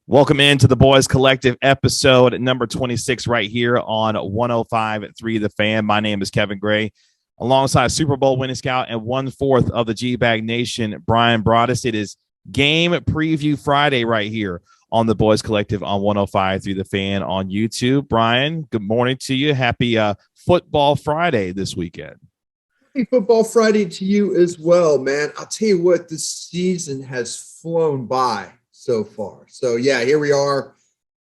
Welcome into the Boys Collective episode number 26 right here on 105.3 The Fan. My name is Kevin Gray, alongside Super Bowl winning scout and 1/4 of the G-Bag Nation, Bryan Broaddus. It is Game Preview Friday right here on the Boys Collective on 105.3 The Fan on YouTube. Bryan, good morning to you. Happy Football Friday this weekend. Happy Football Friday to you as well, man. I'll tell you what, this season has flown by so far. So, yeah, here we are.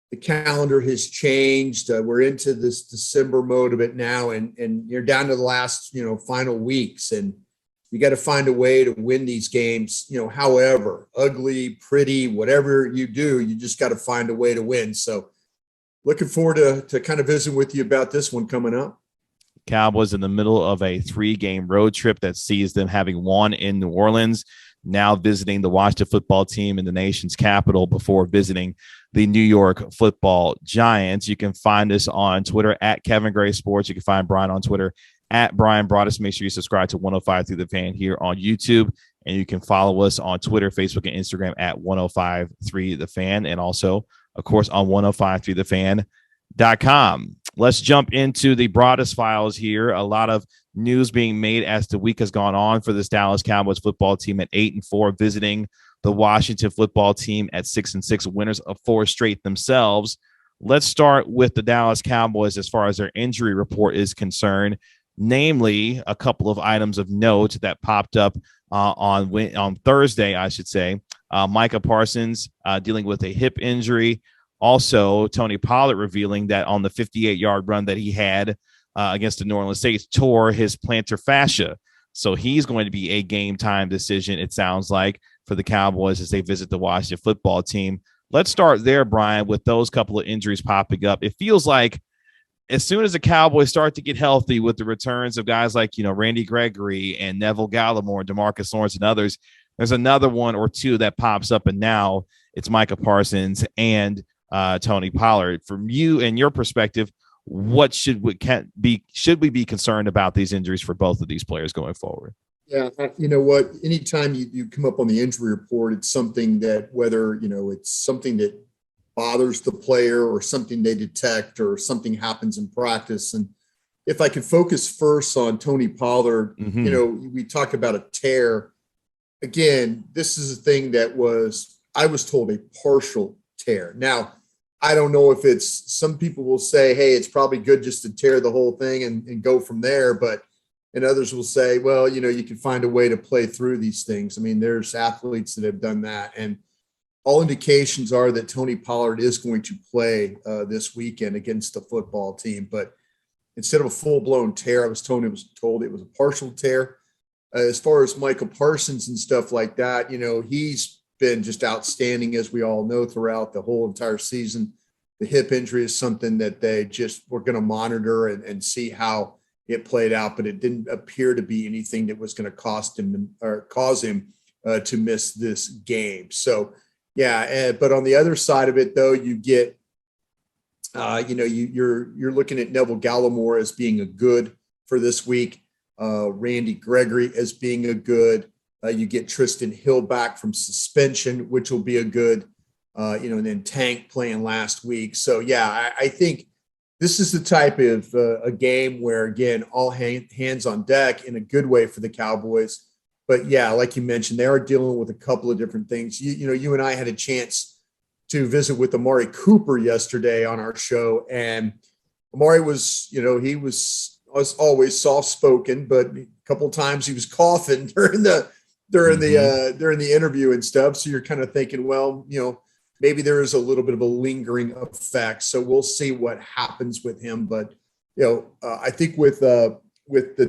The calendar has changed. We're into this December mode of it now, and you're down to the last, final weeks, and you got to find a way to win these games, however, ugly, pretty, whatever you do, you just got to find a way to win. So looking forward to kind of visiting with you about this one coming up. Cowboys in the middle of a 3-game road trip that sees them having won in New Orleans, now visiting the Washington football team in the nation's capital before visiting the New York football Giants. You can find us on Twitter at Kevin Gray Sports. You can find Bryan on Twitter at Bryan Broaddus. Make sure you subscribe to 105 The Fan here on YouTube. And you can follow us on Twitter, Facebook, and Instagram at 105.3 The Fan. And also, of course, on 105.3thefan.com. Let's jump into the Broaddus files here. A lot of news being made as the week has gone on for this Dallas Cowboys football team at 8-4, visiting the Washington football team at 6-6, winners of 4 straight themselves. Let's start with the Dallas Cowboys as far as their injury report is concerned, namely a couple of items of note that popped up on Thursday, I should say. Micah Parsons dealing with a hip injury. Also, Tony Pollard revealing that on the 58-yard run that he had against the New Orleans Saints, tore his plantar fascia. So he's going to be a game-time decision, it sounds like, for the Cowboys as they visit the Washington football team. Let's start there, Bryan, with those couple of injuries popping up. It feels like as soon as the Cowboys start to get healthy with the returns of guys like, Randy Gregory and Neville Gallimore and DeMarcus Lawrence and others, there's another one or two that pops up, and now it's Micah Parsons and Tony Pollard. From you and your perspective, what should we be concerned about these injuries for both of these players going forward? Yeah, you know what? Anytime you come up on the injury report, it's something that whether it's something that bothers the player or something they detect or something happens in practice. And if I could focus first on Tony Pollard, we talk about a tear. Again, this is a thing that I was told a partial tear. Now, I don't know if some people will say, hey, it's probably good just to tear the whole thing and go from there. And others will say, well, you can find a way to play through these things. I mean, there's athletes that have done that. And all indications are that Tony Pollard is going to play this weekend against the football team. But instead of a full-blown tear, I was told it was a partial tear. As far as Michael Parsons and stuff like that, he's been just outstanding, as we all know, throughout the whole entire season. The hip injury is something that they just were going to monitor and see how it played out, but it didn't appear to be anything that was going to cause him to miss this game. So, yeah. But on the other side of it, though, you get, you're looking at Neville Gallimore as being a good for this week. Randy Gregory as being a good. You get Tristan Hill back from suspension, which will be a good, and then Tank playing last week. So, yeah, I think this is the type of a game where, again, all hands on deck in a good way for the Cowboys. But, yeah, like you mentioned, they are dealing with a couple of different things. You and I had a chance to visit with Amari Cooper yesterday on our show. And Amari was, he was always soft-spoken, but a couple of times he was coughing during the interview and stuff. So you're kind of thinking, well, maybe there is a little bit of a lingering effect. So we'll see what happens with him. But, I think with the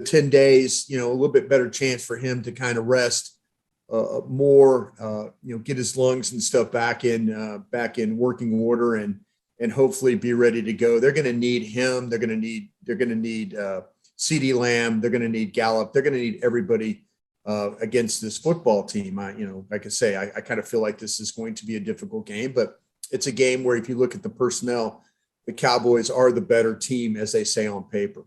10 days, a little bit better chance for him to kind of rest more, get his lungs and stuff back in working order and hopefully be ready to go. They're going to need him. They're going to need CeeDee Lamb. They're going to need Gallup. They're going to need everybody against this football team. Like I say, I kind of feel like this is going to be a difficult game, but it's a game where if you look at the personnel, the Cowboys are the better team, as they say on paper.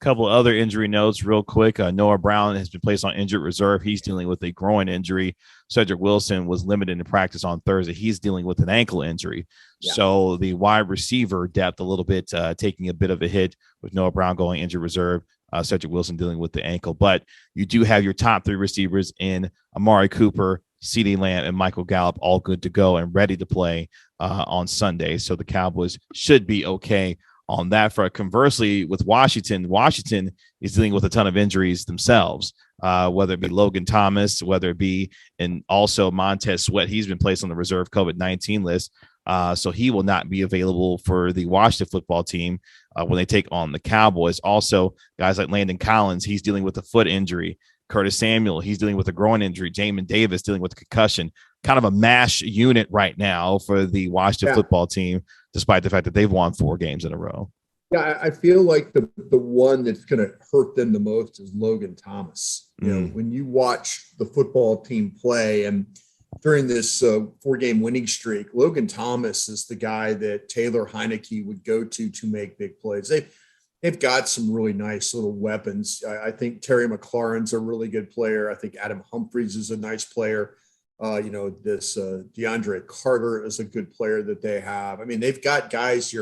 Couple of other injury notes real quick. Noah Brown has been placed on injured reserve. He's dealing with a groin injury. Cedric Wilson was limited in practice on Thursday. He's dealing with an ankle injury. Yeah. So the wide receiver depth a little bit, taking a bit of a hit with Noah Brown going injured reserve. Cedric Wilson dealing with the ankle. But you do have your top three receivers in Amari Cooper, CeeDee Lamb, and Michael Gallup all good to go and ready to play on Sunday. So the Cowboys should be okay on that front. Conversely, with Washington is dealing with a ton of injuries themselves, whether it be Logan Thomas, whether it be, and also Montez Sweat. He's been placed on the reserve COVID-19 list. So he will not be available for the Washington football team when they take on the Cowboys. Also, guys like Landon Collins, he's dealing with a foot injury. Curtis Samuel, he's dealing with a groin injury. Jamin Davis dealing with a concussion. Kind of a mash unit right now for the Washington football team, despite the fact that they've won 4 games in a row. Yeah, I feel like the one that's going to hurt them the most is Logan Thomas. You know, when you watch the football team play, and during this 4-game winning streak, Logan Thomas is the guy that Taylor Heineke would go to make big plays. They've got some really nice little weapons. I think Terry McLaurin's a really good player. I think Adam Humphries is a nice player. This DeAndre Carter is a good player that they have. I mean, they've got guys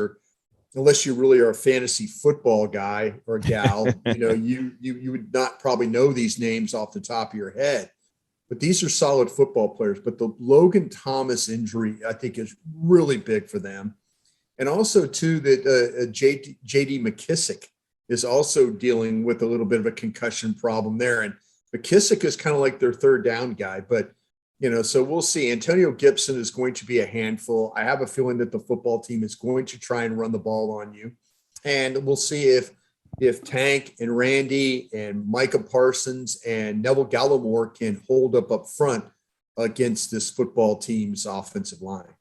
unless you really are a fantasy football guy or gal, you would not probably know these names off the top of your head. But these are solid football players. But the Logan Thomas injury, I think, is really big for them. And also, too, that J.D. McKissick is also dealing with a little bit of a concussion problem there. And McKissick is kind of like their third down guy. But, so we'll see. Antonio Gibson is going to be a handful. I have a feeling that the football team is going to try and run the ball on you. And we'll see if Tank and Randy and Micah Parsons and Neville Gallimore can hold up front against this football team's offensive line.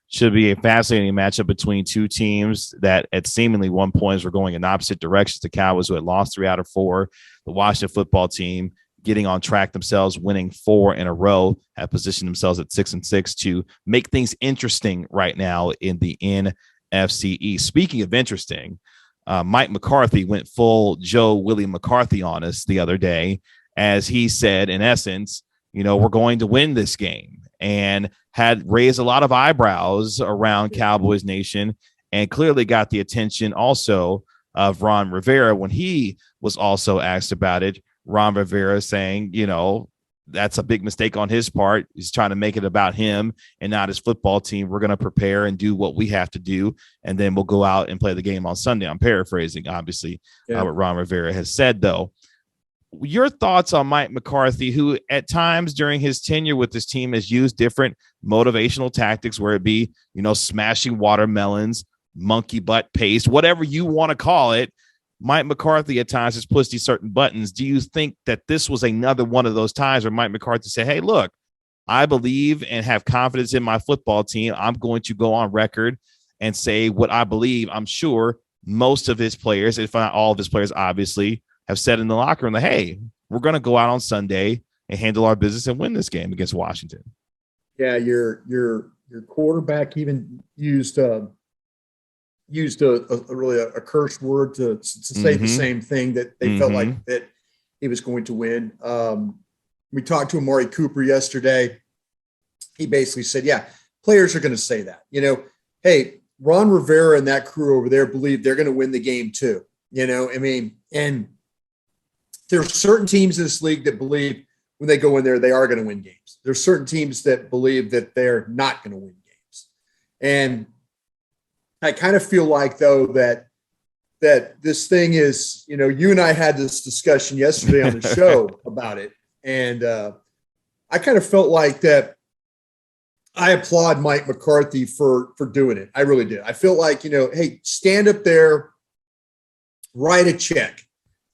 Should be a fascinating matchup between two teams that at seemingly one point were going in opposite directions. The Cowboys, who had lost 3 out of 4, the Washington football team getting on track themselves, winning 4 in a row, have positioned themselves at 6-6 to make things interesting right now in the NFC East. Speaking of interesting, Mike McCarthy went full Joe Willie McCarthy on us the other day, as he said, in essence, we're going to win this game, and had raised a lot of eyebrows around Cowboys Nation, and clearly got the attention also of Ron Rivera when he was also asked about it. Ron Rivera saying, that's a big mistake on his part. He's trying to make it about him and not his football team. We're going to prepare and do what we have to do, and then we'll go out and play the game on Sunday. I'm paraphrasing, obviously, what Ron Rivera has said, though. Your thoughts on Mike McCarthy, who at times during his tenure with this team has used different motivational tactics, where it be, smashing watermelons, monkey butt paste, whatever you want to call it. Mike McCarthy at times has pushed these certain buttons. Do you think that this was another one of those times where Mike McCarthy said, hey, look, I believe and have confidence in my football team. I'm going to go on record and say what I believe. I'm sure most of his players, if not all of his players, obviously, have said in the locker room that, hey, we're going to go out on Sunday and handle our business and win this game against Washington. Yeah, your quarterback even used a really a curse word to say the same thing, that they felt like that he was going to win. We talked to Amari Cooper yesterday. He basically said, yeah, players are going to say that, hey, Ron Rivera and that crew over there believe they're going to win the game too. And there are certain teams in this league that believe when they go in there, they are going to win games. There's certain teams that believe that they're not going to win games. And I kind of feel like, though, that this thing is, you and I had this discussion yesterday on the show about it. And I kind of felt like that I applaud Mike McCarthy for doing it. I really did. I feel like, hey, stand up there, write a check,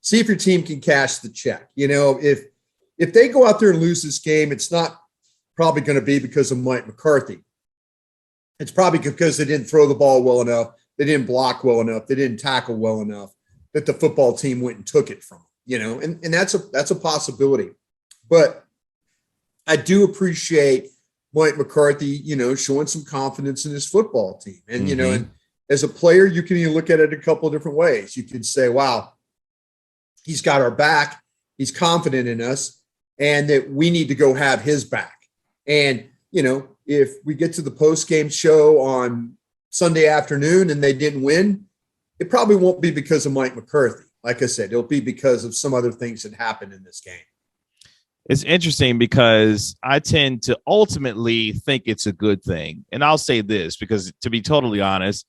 see if your team can cash the check. If they go out there and lose this game, it's not probably going to be because of Mike McCarthy. It's probably because they didn't throw the ball well enough, they didn't block well enough, they didn't tackle well enough, that the football team went and took it from them, and that's a possibility. But I do appreciate Mike McCarthy, showing some confidence in his football team. And, and as a player, you can look at it a couple of different ways. You could say, wow, he's got our back, he's confident in us, and that we need to go have his back. And, if we get to the post-game show on Sunday afternoon and they didn't win, it probably won't be because of Mike McCarthy. Like I said, it'll be because of some other things that happened in this game. It's interesting because I tend to ultimately think it's a good thing. And I'll say this because, to be totally honest,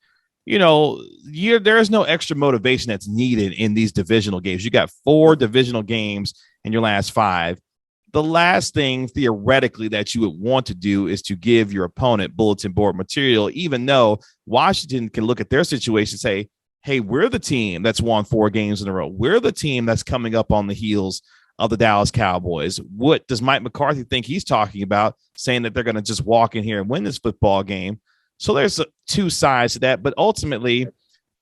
there's no extra motivation that's needed in these divisional games. You got 4 divisional games in your last 5. The last thing theoretically that you would want to do is to give your opponent bulletin board material, even though Washington can look at their situation and say, hey, we're the team that's won 4 games in a row. We're the team that's coming up on the heels of the Dallas Cowboys. What does Mike McCarthy think he's talking about, saying that they're going to just walk in here and win this football game? So there's 2 sides to that. But ultimately,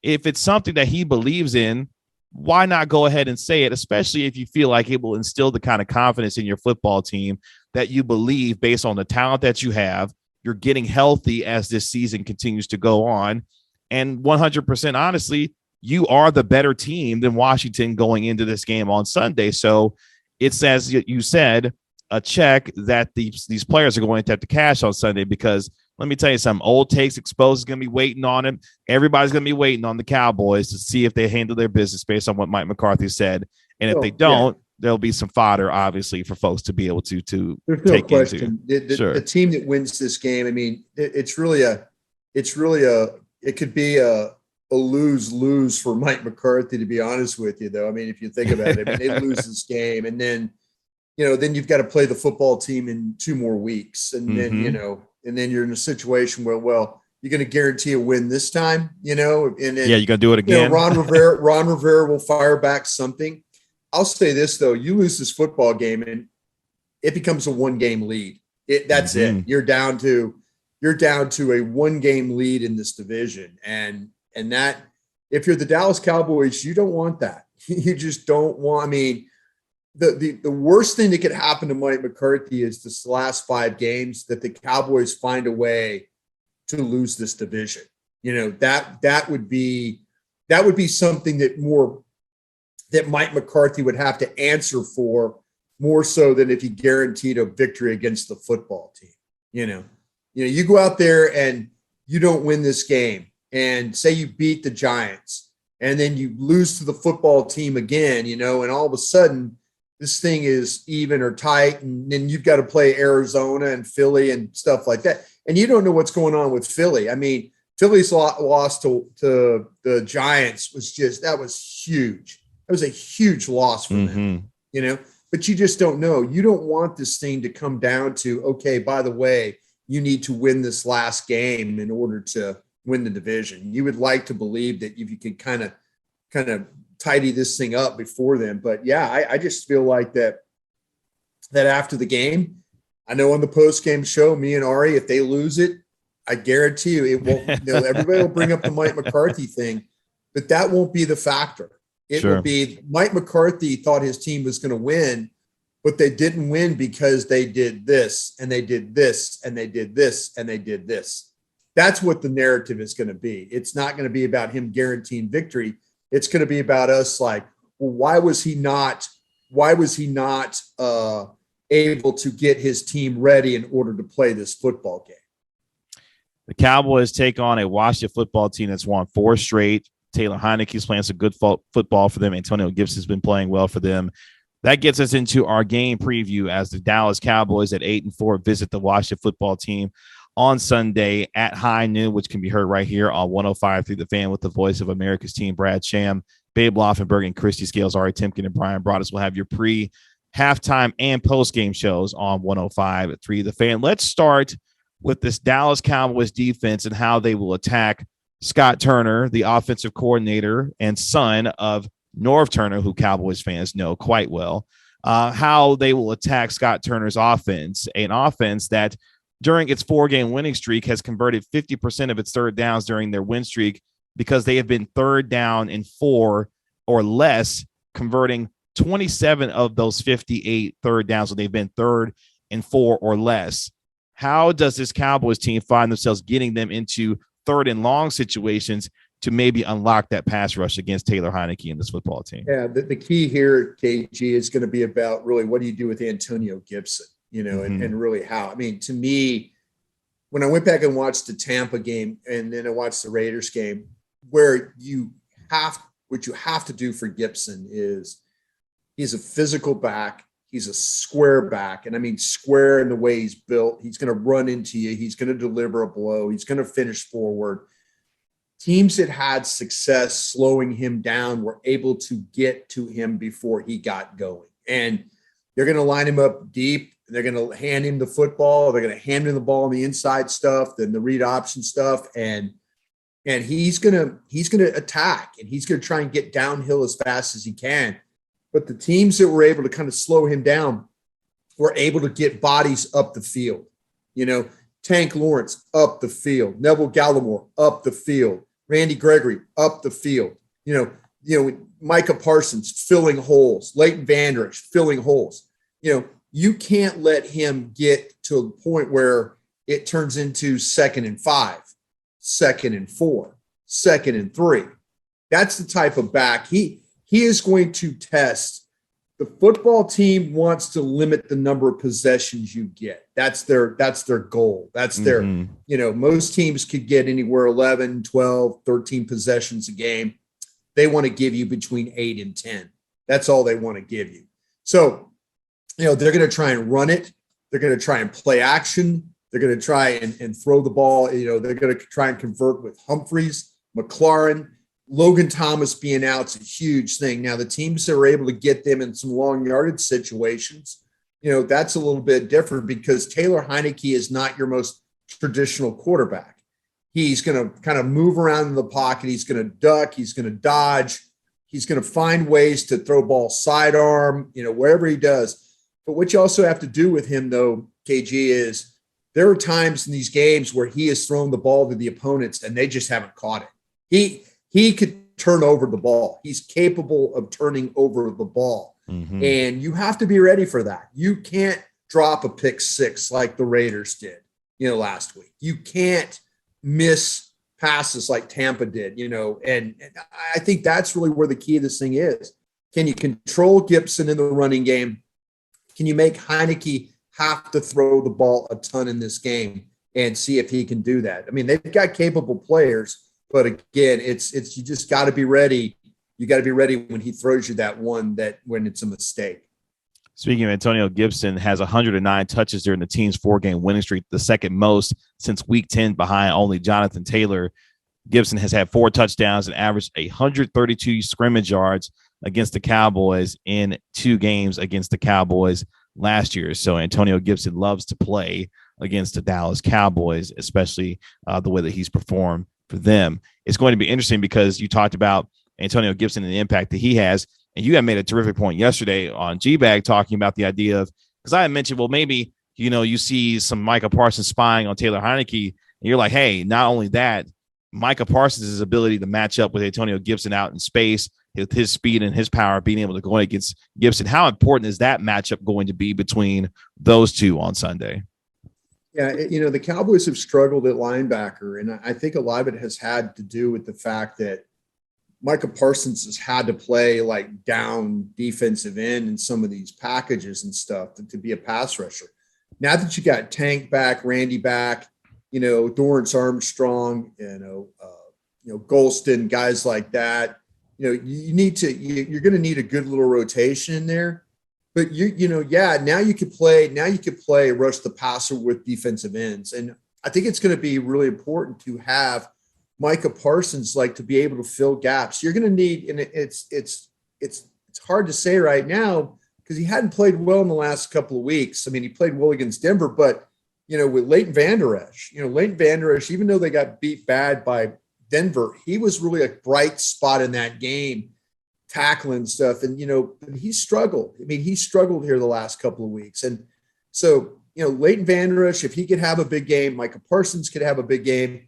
if it's something that he believes in, why not go ahead and say it, especially if you feel like it will instill the kind of confidence in your football team that you believe based on the talent that you have. You're getting healthy as this season continues to go on. And 100% honestly, you are the better team than Washington going into this game on Sunday. So it's, as you said, a check that these players are going to have to cash on Sunday, because let me tell you something, Old Takes Exposed is going to be waiting on him. Everybody's going to be waiting on the Cowboys to see if they handle their business based on what Mike McCarthy said. And if they don't, there'll be some fodder, obviously, for folks to be able to There's no take question. into. The team that wins this game, I mean, it could be a lose-lose for Mike McCarthy, to be honest with you, though. I mean, if you think about it, I mean, they lose this game, and then, then you've got to play the football team in 2 more weeks. And then, and then you're in a situation where, well, you're going to guarantee a win this time, and then, you're going to do it again. Ron Rivera will fire back something. I'll say this, though, you lose this football game and it becomes a 1-game lead. That's it. You're down to a 1-game lead in this division. And that, if you're the Dallas Cowboys, you don't want that. You just don't want, I mean, the worst thing that could happen to Mike McCarthy is this last 5 games that the Cowboys find a way to lose this division. That would be something that Mike McCarthy would have to answer for, more so than if he guaranteed a victory against the football team. You go out there and you don't win this game, and say you beat the Giants, and then you lose to the football team again, and all of a sudden this thing is even or tight, and then you've got to play Arizona and Philly and stuff like that. And you don't know what's going on with Philly. I mean, Philly's loss to the Giants was huge. That was a huge loss for them, but you just don't know. You don't want this thing to come down to, okay, by the way, you need to win this last game in order to win the division. You would like to believe that if you could kind of tidy this thing up before then. But yeah, I just feel like that after the game, I know on the post-game show, me and Ari, if they lose it, I guarantee you it won't, everybody will bring up the Mike McCarthy thing, but that won't be the factor. It will be Mike McCarthy thought his team was going to win, but they didn't win because they did this and they did this and they did this and they did this. That's what the narrative is going to be. It's not going to be about him guaranteeing victory. It's going to be about us like, well, why was he not able to get his team ready in order to play this football game? The Cowboys take on a Washington football team that's won 4 straight. Taylor Heineke's playing some good football for them. Antonio Gibson's been playing well for them. That gets us into our game preview as the Dallas Cowboys at 8-4 visit the Washington football team on Sunday at high noon, which can be heard right here on 105.3 The Fan with the voice of America's team, Brad Sham, Babe Laufenberg, and Christy Scales. Ari Timken and Bryan Broaddus will have your halftime and post-game shows on 105.3 The Fan. Let's start with this Dallas Cowboys defense and how they will attack Scott Turner, the offensive coordinator and son of Norv Turner, who Cowboys fans know quite well, how they will attack Scott Turner's offense, an offense that during its 4-game winning streak has converted 50% of its third downs during their win streak, because they have been 3rd down and 4 or less, converting 27 of those 58 third downs. So they've been 3rd and 4 or less. How does this Cowboys team find themselves getting them into 3rd and long situations to maybe unlock that pass rush against Taylor Heineke and this football team? Yeah, the key here, KG, is going to be about really what do you do with Antonio Gibson, and really how. I mean, to me, when I went back and watched the Tampa game and then I watched the Raiders game, what you have to do for Gibson is he's a physical back. He's a square back. And I mean, square in the way he's built. He's going to run into you. He's going to deliver a blow. He's going to finish forward. Teams that had success slowing him down were able to get to him before he got going. And they're going to line him up deep. They're going to hand him the football. They're going to hand him the ball on the inside stuff, then the read option stuff. And he's going to attack, and he's going to try and get downhill as fast as he can. But the teams that were able to kind of slow him down were able to get bodies up the field. Tank Lawrence up the field, Neville Gallimore up the field, Randy Gregory up the field. Micah Parsons filling holes, Leighton Vander Esch filling holes. You can't let him get to a point where it turns into 2nd and 5, 2nd and 4, 2nd and 3. That's the type of back he is going to test. The football team wants to limit the number of possessions you get. That's their goal. That's their, most teams could get anywhere 11, 12, 13 possessions a game. They want to give you between 8 and 10. That's all they want to give you. So, they're going to try and run it. They're going to try and play action. They're going to try and throw the ball. They're going to try and convert with Humphreys, McLaurin, Logan Thomas being out is a huge thing. Now, the teams that are able to get them in some long yardage situations, that's a little bit different because Taylor Heineke is not your most traditional quarterback. He's going to kind of move around in the pocket. He's going to duck. He's going to dodge. He's going to find ways to throw ball sidearm, wherever he does. But what you also have to do with him, though, KG, is there are times in these games where he has thrown the ball to the opponents and they just haven't caught it. He could turn over the ball. He's capable of turning over the ball. Mm-hmm. And you have to be ready for that. You can't drop a pick six like the Raiders did, last week. You can't miss passes like Tampa did, and I think that's really where the key of this thing is. Can you control Gibson in the running game? Can you make Heineke have to throw the ball a ton in this game and see if he can do that? I mean, they've got capable players, but again, it's you just got to be ready. You got to be ready when he throws you that one when it's a mistake. Speaking of Antonio Gibson, has 109 touches during the team's 4-game winning streak, the second most since week 10 behind only Jonathan Taylor. Gibson has had 4 touchdowns and averaged 132 scrimmage yards against the Cowboys in 2 games against the Cowboys last year. So Antonio Gibson loves to play against the Dallas Cowboys, especially the way that he's performed for them. It's going to be interesting because you talked about Antonio Gibson and the impact that he has. And you had made a terrific point yesterday on G-Bag talking about the idea of, because I had mentioned, well, maybe, you see some Micah Parsons spying on Taylor Heineke, and you're like, hey, not only that, Micah Parsons' ability to match up with Antonio Gibson out in space, with his speed and his power, being able to go against Gibson. How important is that matchup going to be between those two on Sunday? Yeah, the Cowboys have struggled at linebacker, and I think a lot of it has had to do with the fact that Micah Parsons has had to play like down defensive end in some of these packages and stuff to be a pass rusher. Now that you got Tank back, Randy back, Dorrance Armstrong, Golston, guys like that, you're going to need a good little rotation in there. But now you could play rush the passer with defensive ends. And I think it's going to be really important to have Micah Parsons to be able to fill gaps. You're going to need, and it's hard to say right now because he hadn't played well in the last couple of weeks. I mean, he played well against Denver, but with Leighton Vander Esch, even though they got beat bad by Denver, he was really a bright spot in that game, tackling stuff. And, he struggled. I mean, he struggled here the last couple of weeks. And so, Leighton Vander Esch, if he could have a big game, Micah Parsons could have a big game.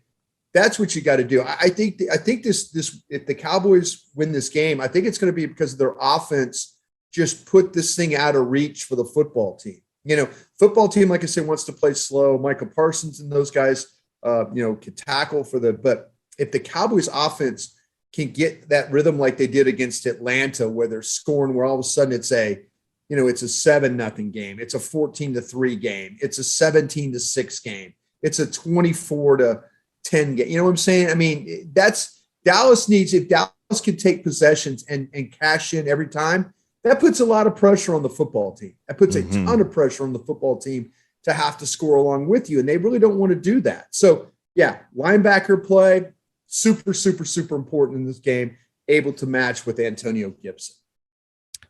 That's what you got to do. I think this if the Cowboys win this game, I think it's going to be because their offense just put this thing out of reach for the football team. Football team, like I said, wants to play slow. Micah Parsons and those guys, could tackle but if the Cowboys offense can get that rhythm like they did against Atlanta, where they're scoring, where all of a sudden it's a 7-0 game. It's a 14-3 game. It's a 17-6 game. It's a 24-10 game. You know what I'm saying? I mean, that's Dallas needs, if Dallas can take possessions and cash in every time, that puts a lot of pressure on the football team. That puts a ton of pressure on the football team to have to score along with you. And they really don't want to do that. So yeah, linebacker play, super, super, super important in this game, able to match with Antonio Gibson.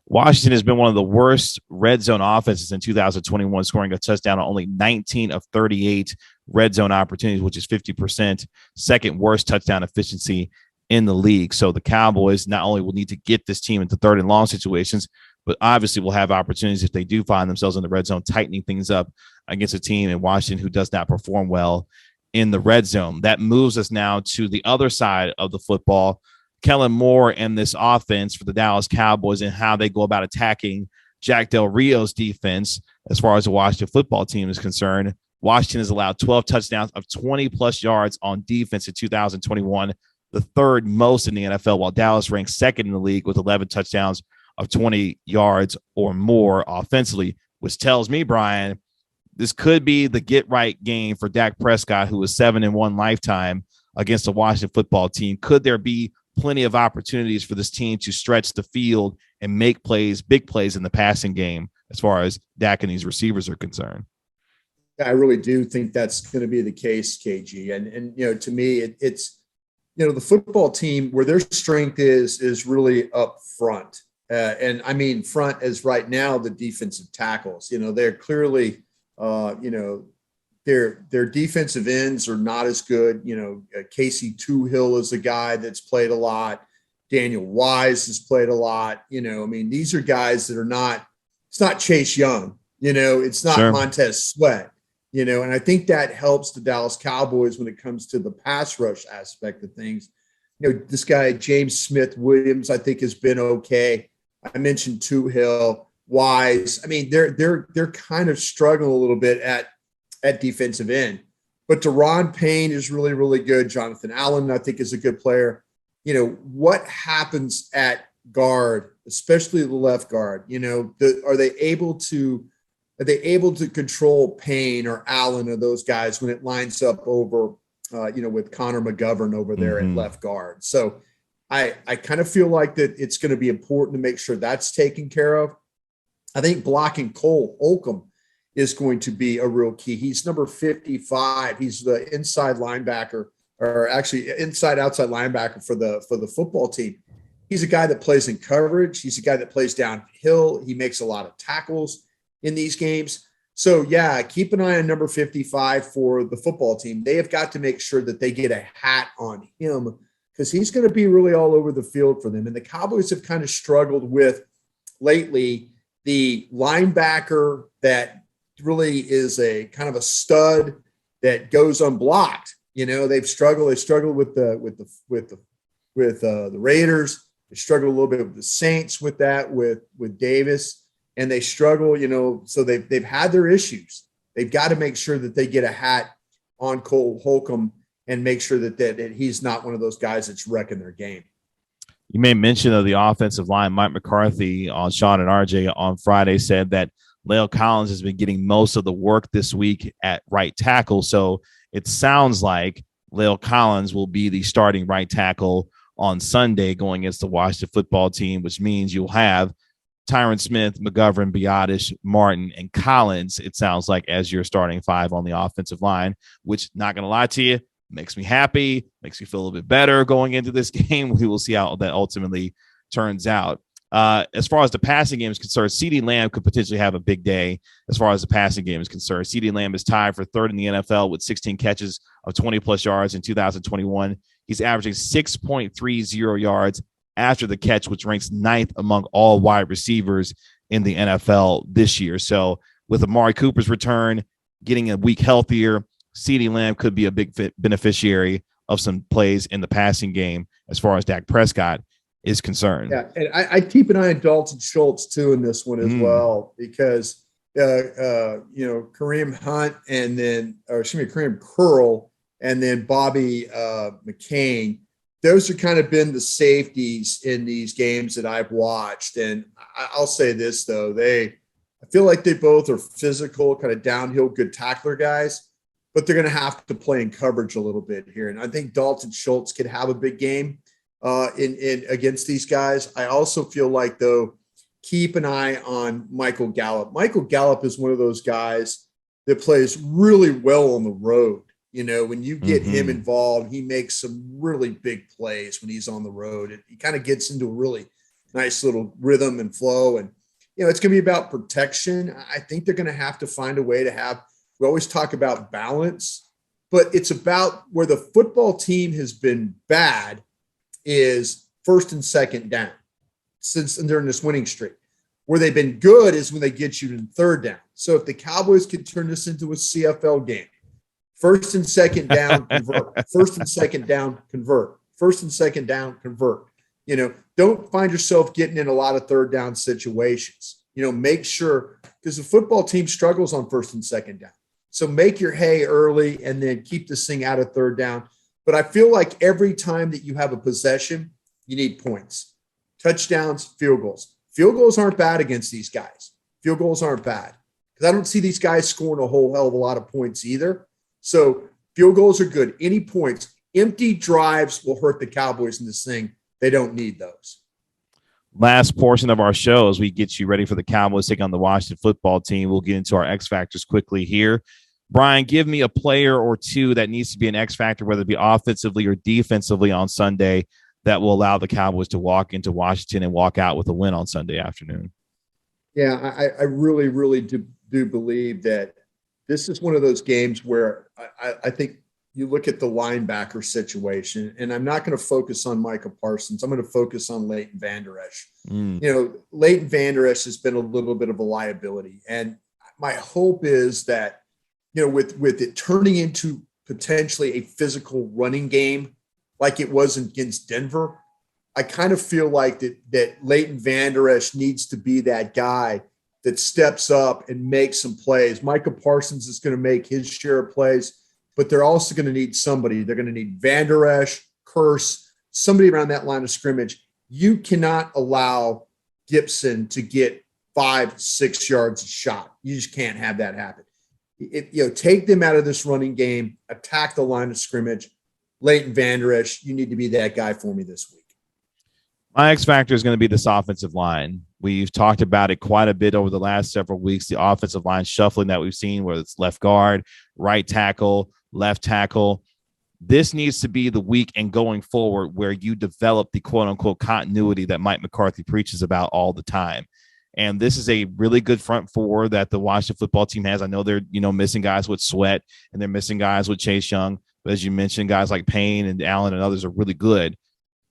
Washington has been one of the worst red zone offenses in 2021, scoring a touchdown on only 19 of 38 red zone opportunities, which is 50%, second worst touchdown efficiency in the league. So the Cowboys not only will need to get this team into third and long situations, but obviously will have opportunities if they do find themselves in the red zone, tightening things up against a team in Washington who does not perform well in the red zone. That moves us now to the other side of the football. Kellen Moore and this offense for the Dallas Cowboys and how they go about attacking Jack Del Rio's defense as far as the Washington football team is concerned. Washington has allowed 12 touchdowns of 20-plus yards on defense in 2021, the third most in the NFL, while Dallas ranks second in the league with 11 touchdowns of 20 yards or more offensively, which tells me, Bryan, this could be the get-right game for Dak Prescott, who was 7-1 lifetime against the Washington football team. Could there be plenty of opportunities for this team to stretch the field and make plays, big plays in the passing game as far as Dak and these receivers are concerned? I really do think that's going to be the case, KG. And to me, it's the football team where their strength is really up front. And I mean, front as right now, the defensive tackles, they're clearly, their defensive ends are not as good. Casey Toohill is a guy that's played a lot. Daniel Wise has played a lot. These are guys that are not, it's not Chase Young, it's not Sure. Montez Sweat, and I think that helps the Dallas Cowboys when it comes to the pass rush aspect of things. This guy, James Smith-Williams, I think has been okay. I mentioned Toohill, Wise. They're kind of struggling a little bit at defensive end, but Daron Payne is really, really good. Jonathan Allen, I think, is a good player. What happens at guard, especially the left guard? Are they able to control Payne or Allen or those guys when it lines up over, with Connor McGovern over there at left guard? So I kind of feel like that it's going to be important to make sure that's taken care of. I think blocking Cole Holcomb is going to be a real key. He's number 55. He's the inside linebacker, or actually inside outside linebacker for the football team. He's a guy that plays in coverage. He's a guy that plays downhill. He makes a lot of tackles in these games. So yeah, keep an eye on number 55 for the football team. They have got to make sure that they get a hat on him because he's going to be really all over the field for them. And the Cowboys have kind of struggled with lately the linebacker that really is a kind of a stud that goes unblocked. They've struggled. They struggled with the Raiders. They struggled a little bit with the Saints with that, with Davis, and they struggle. So they've had their issues. They've got to make sure that they get a hat on Cole Holcomb and make sure that he's not one of those guys that's wrecking their game. You made mention of the offensive line. Mike McCarthy on Sean and RJ on Friday said that La'el Collins has been getting most of the work this week at right tackle. So it sounds like La'el Collins will be the starting right tackle on Sunday going against the Washington football team, which means you'll have Tyron Smith, McGovern, Broaddus, Martin, and Collins, it sounds like, as your starting five on the offensive line, which, not going to lie to you, makes me happy, makes me feel a little bit better going into this game. We will see how that ultimately turns out. As far as the passing game is concerned, CeeDee Lamb could potentially have a big day as far as the passing game is concerned. CeeDee Lamb is tied for third in the NFL with 16 catches of 20-plus yards in 2021. He's averaging 6.30 yards after the catch, which ranks ninth among all wide receivers in the NFL this year. So with Amari Cooper's return, getting a week healthier, CeeDee Lamb could be a big beneficiary of some plays in the passing game as far as Dak Prescott is concerned. Yeah, and I keep an eye on Dalton Schultz too in this one as well, because Kareem Hunt Kareem Curl and then Bobby McCain. Those have kind of been the safeties in these games that I've watched. And I'll say this, though. I feel like they both are physical, kind of downhill, good tackler guys, but they're going to have to play in coverage a little bit here. And I think Dalton Schultz could have a big game in against these guys. I also feel like, though, keep an eye on Michael Gallup. Michael Gallup is one of those guys that plays really well on the road. You know, when you get him involved, he makes some really big plays when he's on the road. He kind of gets into a really nice little rhythm and flow. And, you know, it's going to be about protection. I think they're going to have to find a way to have, we always talk about balance, but it's about where the football team has been bad is first and second down since during this winning streak. Where they've been good is when they get you in third down. So if the Cowboys can turn this into a CFL game, first and second down, convert. First and second down, convert. First and second down, convert. You know, don't find yourself getting in a lot of third down situations. You know, make sure, because the football team struggles on first and second down. So make your hay early and then keep this thing out of third down. But I feel like every time that you have a possession, you need points. Touchdowns, field goals. Field goals aren't bad against these guys. Field goals aren't bad. Because I don't see these guys scoring a whole hell of a lot of points either. So field goals are good. Any points, empty drives will hurt the Cowboys in this thing. They don't need those. Last portion of our show as we get you ready for the Cowboys take on the Washington football team. We'll get into our X factors quickly here. Bryan, give me a player or two that needs to be an X factor, whether it be offensively or defensively on Sunday, that will allow the Cowboys to walk into Washington and walk out with a win on Sunday afternoon. Yeah, I really, really do believe that this is one of those games where I think you look at the linebacker situation, and I'm not going to focus on Micah Parsons. I'm going to focus on Leighton Vander Esch. You know, Leighton Vander Esch has been a little bit of a liability. And my hope is that, you know, with it turning into potentially a physical running game like it was against Denver, I kind of feel like that Leighton Vander Esch needs to be that guy that steps up and makes some plays. Micah Parsons is going to make his share of plays, but they're also going to need somebody. They're going to need Vander Esch, Curse, somebody around that line of scrimmage. You cannot allow Gibson to get 5-6 yards a shot. You just can't have that happen. You know, take them out of this running game, attack the line of scrimmage. Leighton Vander Esch, you need to be that guy for me this week. My X factor is going to be this offensive line. We've talked about it quite a bit over the last several weeks, the offensive line shuffling that we've seen, whether it's left guard, right tackle, left tackle. This needs to be the week and going forward where you develop the quote-unquote continuity that Mike McCarthy preaches about all the time. And this is a really good front four that the Washington football team has. I know they're, you know, missing guys with Sweat and they're missing guys with Chase Young. But as you mentioned, guys like Payne and Allen and others are really good.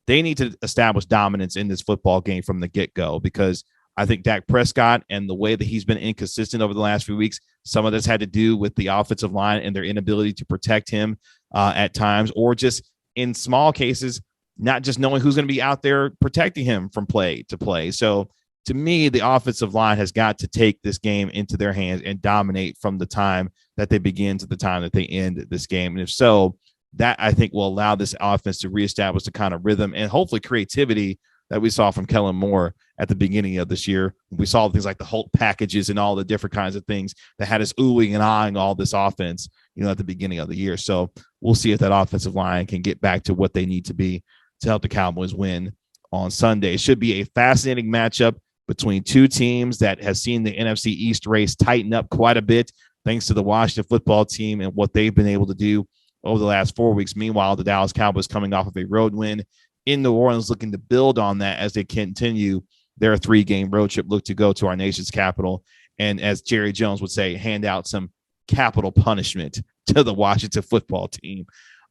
They need to establish dominance in this football game from the get-go, because I think Dak Prescott and the way that he's been inconsistent over the last few weeks, some of this had to do with the offensive line and their inability to protect him at times, or just in small cases, not just knowing who's going to be out there protecting him from play to play. So to me, the offensive line has got to take this game into their hands and dominate from the time that they begin to the time that they end this game. And if so, that I think will allow this offense to reestablish the kind of rhythm and hopefully creativity that we saw from Kellen Moore at the beginning of this year. We saw things like the Hulk packages and all the different kinds of things that had us oohing and eyeing all this offense, you know, at the beginning of the year. So we'll see if that offensive line can get back to what they need to be to help the Cowboys win on Sunday. It should be a fascinating matchup between two teams that has seen the NFC East race tighten up quite a bit thanks to the Washington football team and what they've been able to do over the last 4 weeks. Meanwhile, the Dallas Cowboys coming off of a road win in New Orleans, looking to build on that as they continue their 3-game road trip, look to go to our nation's capital. And as Jerry Jones would say, hand out some capital punishment to the Washington football team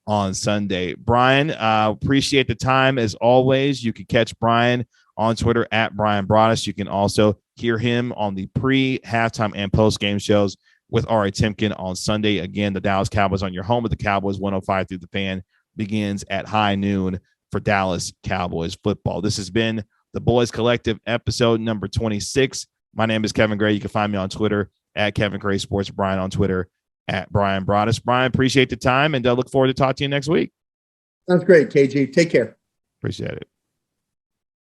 on Sunday. Bryan, appreciate the time as always. You can catch Bryan on Twitter at Bryan Broaddus. You can also hear him on the pre-halftime and post-game shows with Ari Timken on Sunday. Again, the Dallas Cowboys on your home of the Cowboys, 105 through the fan, begins at high noon for Dallas Cowboys football. This has been the Boys Collective episode number 26. My name is Kevin Gray. You can find me on Twitter at Kevin Gray Sports, Bryan on Twitter at Bryan Broaddus. Bryan, appreciate the time and look forward to talking to you next week. Sounds great, KG. Take care. Appreciate it.